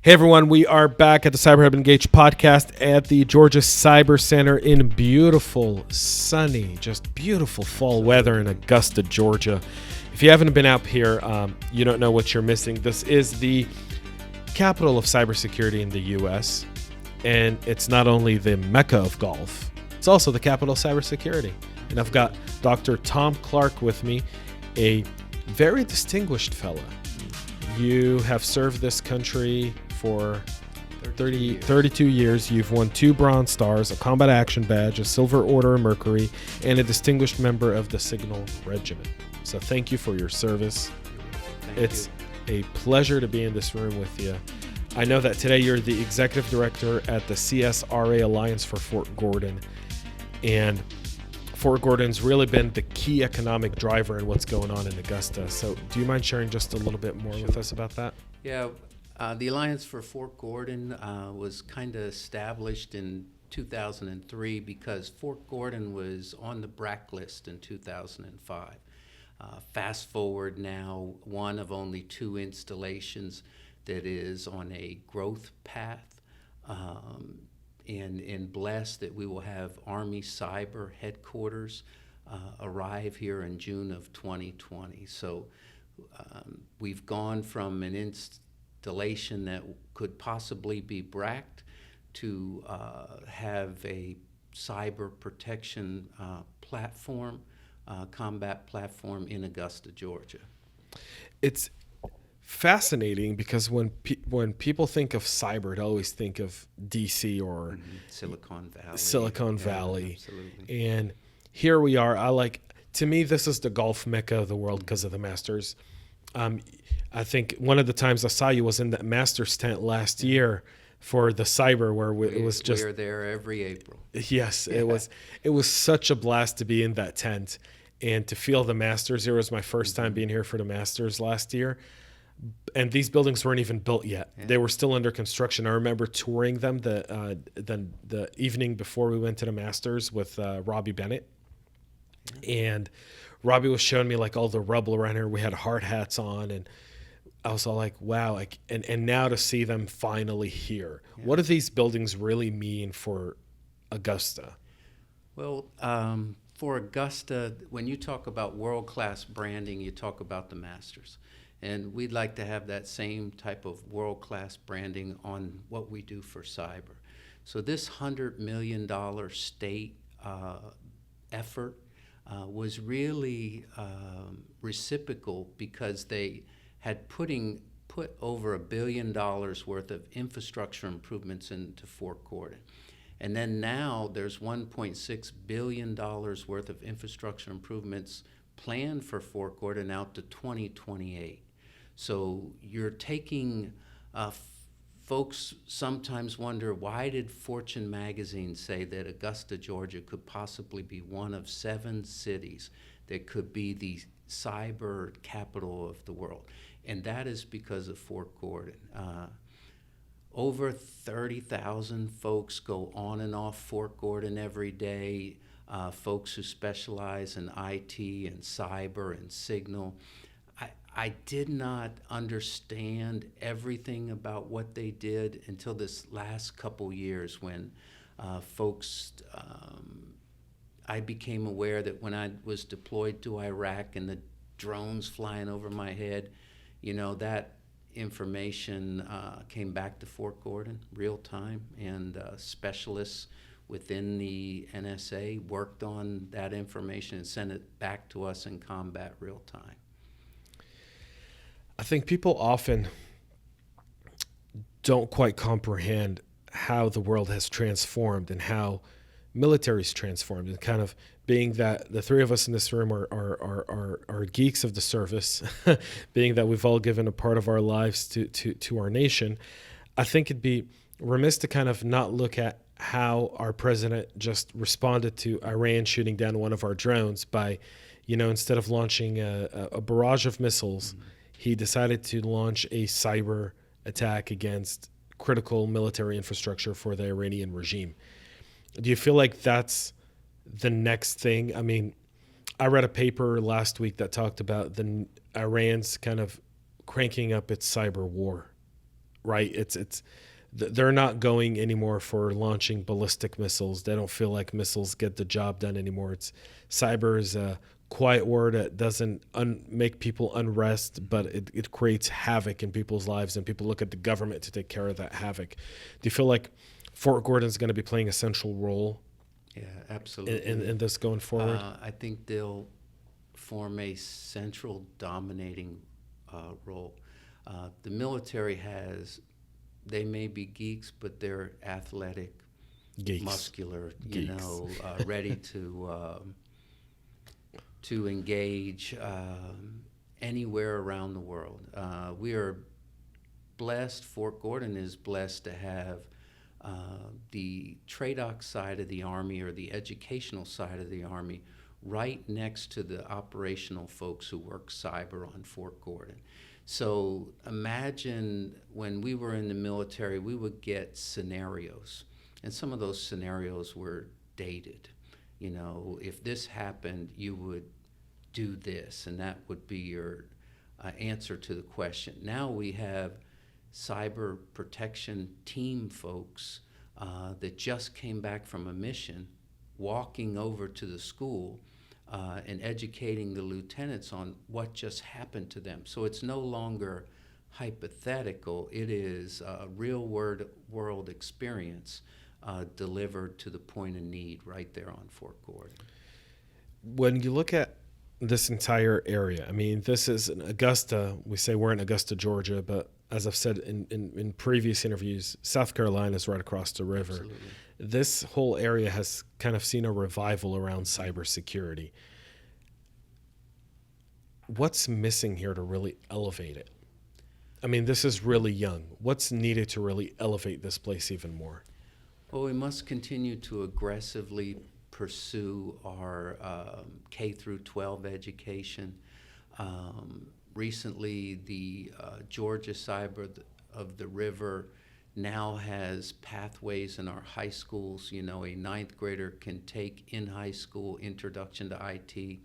Hey everyone, we are back at the CyberHub Engage podcast at the Georgia Cyber Center in beautiful, sunny, just beautiful fall weather in Augusta, Georgia. If you haven't been out here, you don't know what you're missing. This is the capital of cybersecurity in the U.S., and it's not only the mecca of golf, it's also the capital of cybersecurity. And I've got Dr. Tom Clark with me, a very distinguished fella. You have served this country for 32 years. You've won 2 Bronze Stars, a Combat Action Badge, a Silver Order of Mercury, and a distinguished member of the Signal Regiment. So thank you for your service. It's a pleasure to be in this room with you. I know that today you're the executive director at the Csra Alliance for Fort Gordon, and Fort Gordon's really been the key economic driver in what's going on in Augusta. So do you mind sharing just a little bit more with us about that? Yeah, the Alliance for Fort Gordon was kind of established in 2003 because Fort Gordon was on the BRAC list in 2005. Fast forward now, one of only 2 installations that is on a growth path. And blessed that we will have Army Cyber headquarters arrive here in June of 2020. So we've gone from an installation that could possibly be BRAC'd to have a cyber protection platform, combat platform in Augusta, Georgia. It's fascinating because when people think of cyber, they always think of DC or Silicon Valley. Absolutely. And here we are. To me, this is the golf mecca of the world because of the Masters. I think one of the times I saw you was in that Masters tent last year for the cyber, where it was just. We're there every April. Yes, yeah. It was such a blast to be in that tent and to feel the Masters. It was my first time being here for the Masters last year. And these buildings weren't even built yet. Yeah. They were still under construction. I remember touring them the evening before we went to the Masters with Robbie Bennett. Yeah. And Robbie was showing me all the rubble around here. We had hard hats on, and I was all like, wow. And now to see them finally here. Yeah. What do these buildings really mean for Augusta? Well, for Augusta, when you talk about world-class branding, you talk about the Masters. And we'd like to have that same type of world-class branding on what we do for cyber. So this $100 million state effort was really reciprocal because they had put over $1 billion worth of infrastructure improvements into Fort Gordon. And then now there's $1.6 billion worth of infrastructure improvements planned for Fort Gordon out to 2028. So you're taking, folks sometimes wonder, why did Fortune magazine say that Augusta, Georgia could possibly be one of 7 cities that could be the cyber capital of the world? And that is because of Fort Gordon. Over 30,000 folks go on and off Fort Gordon every day, folks who specialize in IT and cyber and signal. I did not understand everything about what they did until this last couple years when I became aware that when I was deployed to Iraq and the drones flying over my head, that information came back to Fort Gordon real time, and specialists within the NSA worked on that information and sent it back to us in combat real time. I think people often don't quite comprehend how the world has transformed and how military's transformed, and kind of being that the 3 of us in this room are geeks of the service, being that we've all given a part of our lives to our nation. I think it'd be remiss to kind of not look at how our president just responded to Iran shooting down one of our drones by, instead of launching a barrage of missiles, he decided to launch a cyber attack against critical military infrastructure for the Iranian regime. Do you feel like that's the next thing? I mean, I read a paper last week that talked about Iran's kind of cranking up its cyber war right? They're not going anymore for launching ballistic missiles. They don't feel like missiles get the job done anymore. Cyber is a quiet word that doesn't make people unrest, but it creates havoc in people's lives, and people look at the government to take care of that havoc. Do you feel like Fort Gordon is going to be playing a central role? Yeah, absolutely. In this going forward? I think they'll form a central dominating role. The military they may be geeks, but they're athletic, Geeks. muscular, Geeks. Ready to engage anywhere around the world. We are blessed, Fort Gordon is blessed to have the TRADOC side of the Army, or the educational side of the Army, right next to the operational folks who work cyber on Fort Gordon. So imagine when we were in the military, we would get scenarios, and some of those scenarios were dated. If this happened, you would do this, and that would be your answer to the question. Now we have cyber protection team folks that just came back from a mission, walking over to the school and educating the lieutenants on what just happened to them. So it's no longer hypothetical, it is a real world experience delivered to the point of need right there on Fort Gordon. When you look at this entire area, I mean, this is in Augusta. We say we're in Augusta, Georgia, but as I've said in previous interviews, South Carolina is right across the river. Absolutely. This whole area has kind of seen a revival around cybersecurity. What's missing here to really elevate it? I mean, this is really young. What's needed to really elevate this place even more? Well, we must continue to aggressively pursue our K through 12 education. Recently, the Georgia Cyber of the River now has pathways in our high schools. A ninth grader can take in high school Introduction to IT.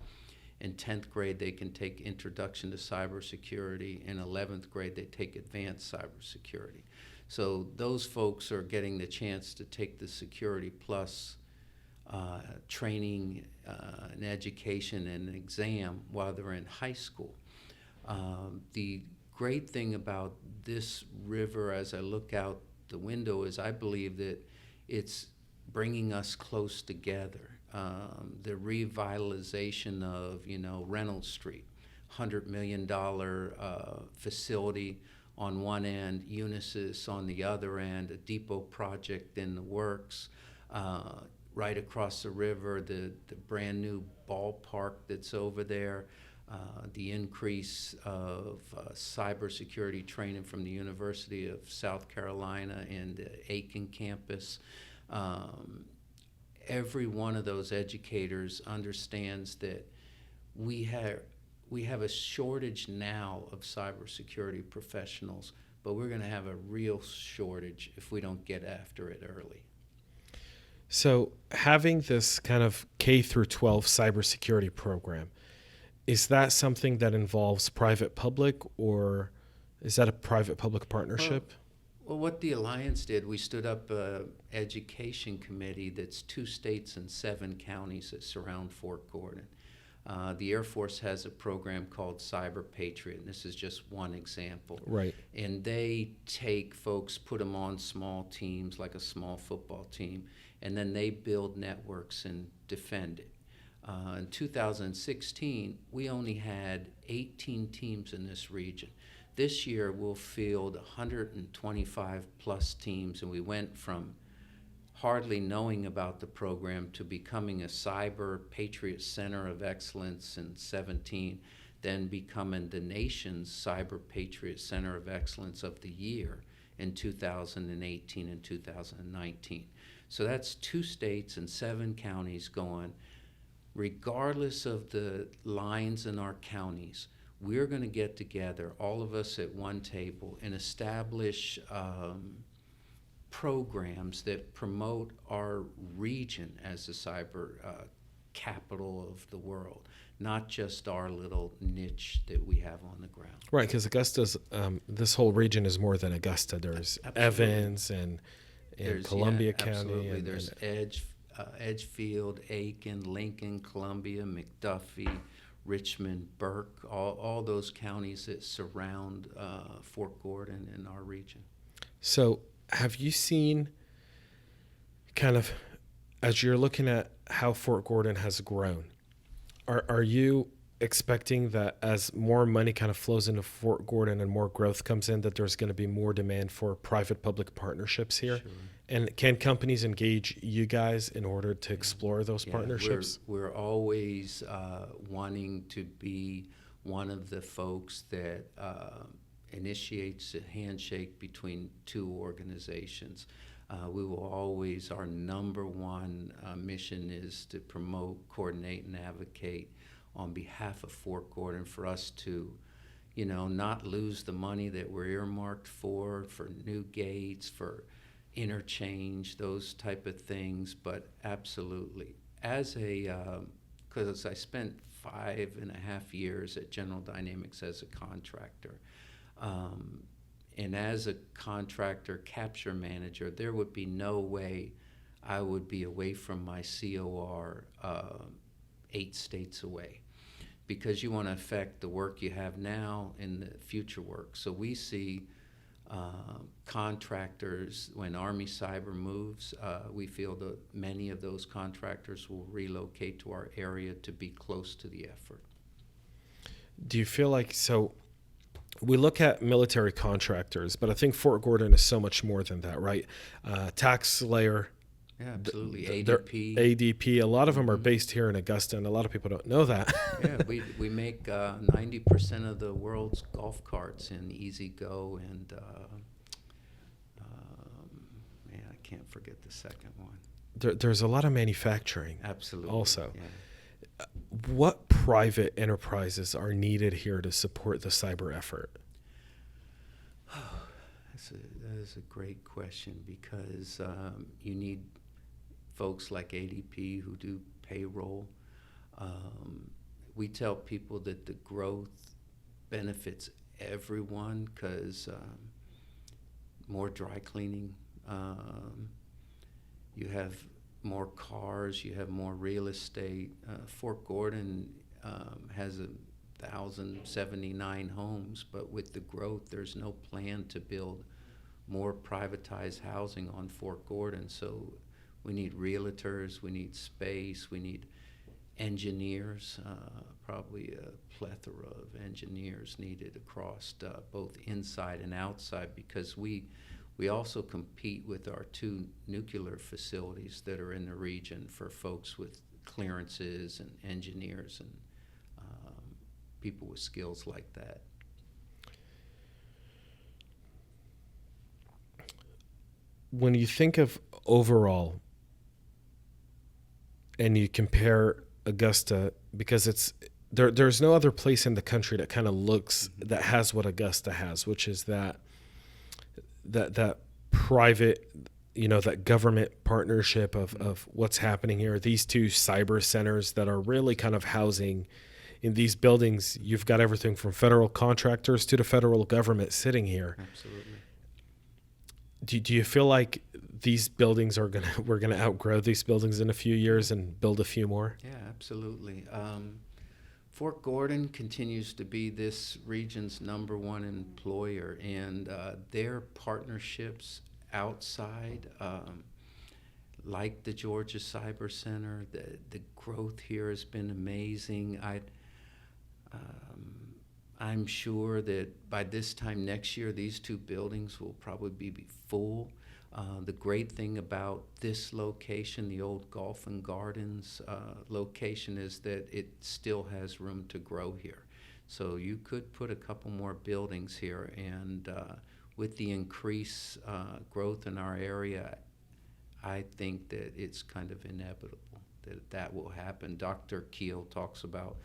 In 10th grade, they can take Introduction to Cybersecurity. In 11th grade, they take Advanced Cybersecurity. So those folks are getting the chance to take the Security Plus training and education and an exam while they're in high school. The great thing about this river, as I look out the window, is I believe that it's bringing us close together. The revitalization of, Reynolds Street, $100 million facility on one end, Unisys on the other end, a depot project in the works. Right across the river, the brand new ballpark that's over there, the increase of cybersecurity training from the University of South Carolina and the Aiken campus. Every one of those educators understands that we have a shortage now of cybersecurity professionals, but we're going to have a real shortage if we don't get after it early. So having this kind of K through 12 cybersecurity program, is that something that involves private-public, or is that a private-public partnership? Well, what the Alliance did, we stood up an education committee that's 2 states and 7 counties that surround Fort Gordon. The Air Force has a program called Cyber Patriot, and this is just one example. Right. And they take folks, put them on small teams, like a small football team, and then they build networks and defend it. In 2016, we only had 18 teams in this region. This year, we'll field 125 plus teams, and we went from hardly knowing about the program to becoming a Cyber Patriot Center of Excellence in 17, then becoming the nation's Cyber Patriot Center of Excellence of the year in 2018 and 2019. So that's 2 states and 7 counties going. Regardless of the lines in our counties, we're going to get together, all of us at one table, and establish programs that promote our region as a cyber capital of the world, not just our little niche that we have on the ground. Right, because Augusta's, this whole region is more than Augusta. There's Evans and Columbia County. Absolutely. There's Edgefield, Aiken, Lincoln, Columbia, McDuffie, Richmond, Burke, all those counties that surround Fort Gordon and our region. So have you seen kind of, as you're looking at how Fort Gordon has grown, are you expecting that as more money kind of flows into Fort Gordon and more growth comes in, that there's going to be more demand for private-public partnerships here? Sure. And can companies engage you guys in order to explore those partnerships? We're always wanting to be one of the folks that initiates a handshake between two organizations. We will always, our number one mission is to promote, coordinate, and advocate on behalf of Fort Gordon for us to, not lose the money that we're earmarked for new gates, for interchange, those type of things. But absolutely, because I spent 5.5 years at General Dynamics as a contractor, and as a contractor capture manager, there would be no way I would be away from my COR 8 states away, because you want to affect the work you have now and the future work. So we see contractors, when Army Cyber moves, we feel that many of those contractors will relocate to our area to be close to the effort. Do you feel like, so we look at military contractors, but I think Fort Gordon is so much more than that, right? Tax layer. Yeah, absolutely. ADP. ADP. A lot of them are based here in Augusta, and a lot of people don't know that. Yeah, we make 90% of the world's golf carts in Easy Go, and I can't forget the second one. There's a lot of manufacturing. Absolutely. Also. Yeah. What private enterprises are needed here to support the cyber effort? That is a great question, because you need folks like ADP who do payroll. We tell people that the growth benefits everyone, because more dry cleaning, you have more cars, you have more real estate. Fort Gordon has 1,079 homes, but with the growth, there's no plan to build more privatized housing on Fort Gordon. So we need realtors, we need space, we need engineers, probably a plethora of engineers needed across both inside and outside, because we also compete with our 2 nuclear facilities that are in the region for folks with clearances and engineers and people with skills like that. When you think of overall, and you compare Augusta, because there's no other place in the country that kind of looks, that has what Augusta has, which is that private, that government partnership of what's happening here. These 2 cyber centers that are really kind of housing in these buildings. You've got everything from federal contractors to the federal government sitting here. Absolutely. Do you feel like these buildings we're gonna outgrow these buildings in a few years and build a few more? Yeah, absolutely. Fort Gordon continues to be this region's number one employer, and their partnerships outside, like the Georgia Cyber Center, the growth here has been amazing. I'm sure that by this time next year, these 2 buildings will probably be full. The great thing about this location, the old Golf and Gardens location, is that it still has room to grow here. So you could put a couple more buildings here, and with the increased growth in our area, I think that it's kind of inevitable that will happen. Dr. Keel talks about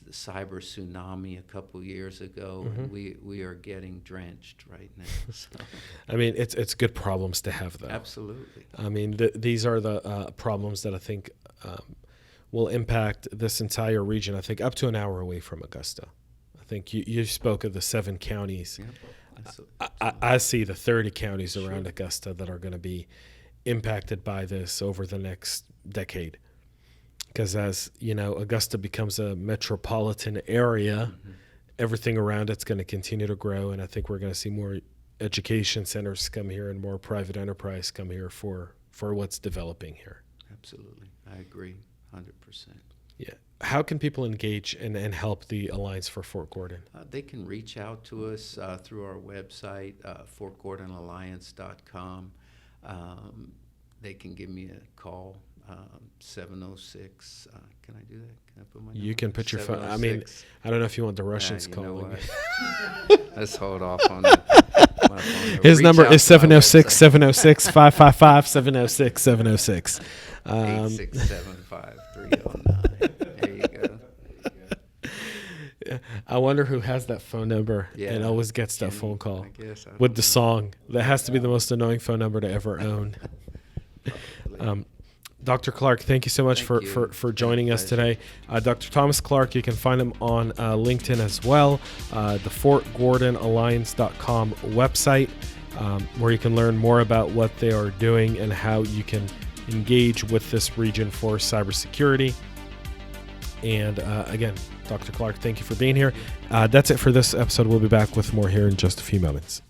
the cyber tsunami a couple years ago, and we are getting drenched right now. So. I mean, it's good problems to have, though. Absolutely. I mean, these are the problems that I think will impact this entire region, I think up to an hour away from Augusta. I think you spoke of the 7 counties. Yep. I see the 30 counties around Augusta that are going to be impacted by this over the next decade. Because as you know, Augusta becomes a metropolitan area, everything around it's going to continue to grow, and I think we're going to see more education centers come here and more private enterprise come here for what's developing here. Absolutely. I agree 100%. Yeah. How can people engage and help the Alliance for Fort Gordon? They can reach out to us through our website, fortgordonalliance.com. They can give me a call, 706. Can I do that? Can I put my number? You can put your phone. I mean, I don't know if you want the Russians calling. Let's hold off on that. His number is 706-706-555, 706-706. 8675-309. There you go. I wonder who has that phone number and always gets that phone call with the song. That has to be the most annoying phone number to ever own. Dr. Clark, thank you so much for joining us today. Dr. Thomas Clark, you can find him on LinkedIn as well. The FortGordonAlliance.com website, where you can learn more about what they are doing and how you can engage with this region for cybersecurity. And again, Dr. Clark, thank you for being here. That's it for this episode. We'll be back with more here in just a few moments.